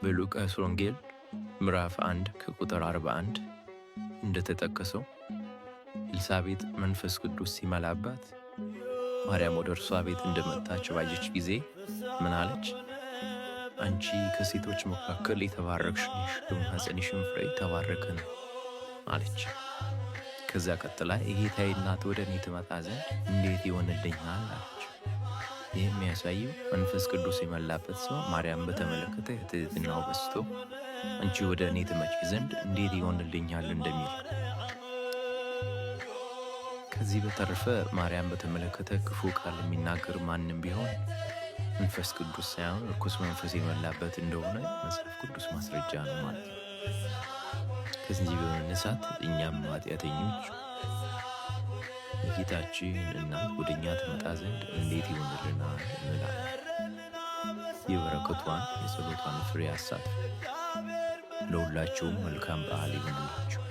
በሉቃስ ወንጌል ምዕራፍ 1 ከቁጥር 41 እንደተጠቀሰው ኤልሳቤጥ መንፈስ ቅዱስ ሲመላባት ማርያም ወደ እርሷ ቤት እንደመጣች ባየች ጊዜ ምን አለች? አንቺ ከሴቶች መካከል የተባረክሽ ነሽ፣ የማኅፀንሽም ፍሬ የተባረከ ነው አለች። ከዛ ቀጥላ የጌታዬ እናት ወደ እኔ ትመጣ ዘንድ እንዴት ይሆንልኛል አለች። ይህ የሚያሳየው መንፈስ ቅዱስ የመላበት ሰው ማርያም በተመለከተ ትሕትናው በዝቶ አንቺ ወደ እኔ ትመጪ ዘንድ እንዴት ይሆንልኛል እንደሚል። ከዚህ በተረፈ ማርያም በተመለከተ ክፉ ቃል የሚናገር ማንም ቢሆን መንፈስ ቅዱስ ሳይሆን ርኩስ መንፈስ የመላበት እንደሆነ መጽሐፍ ቅዱስ ማስረጃ ነው ማለት ነው። ከዚህ በመነሳት እኛም ኃጢአተኞች የጌታችን እናት ወደ እኛ ትመጣ ዘንድ እንዴት ይሆንልናል እንላለን። የበረከቷን የጸሎቷን ፍሬ ያሳትፍ። ለሁላችሁም መልካም በዓል ይሆንላችሁ።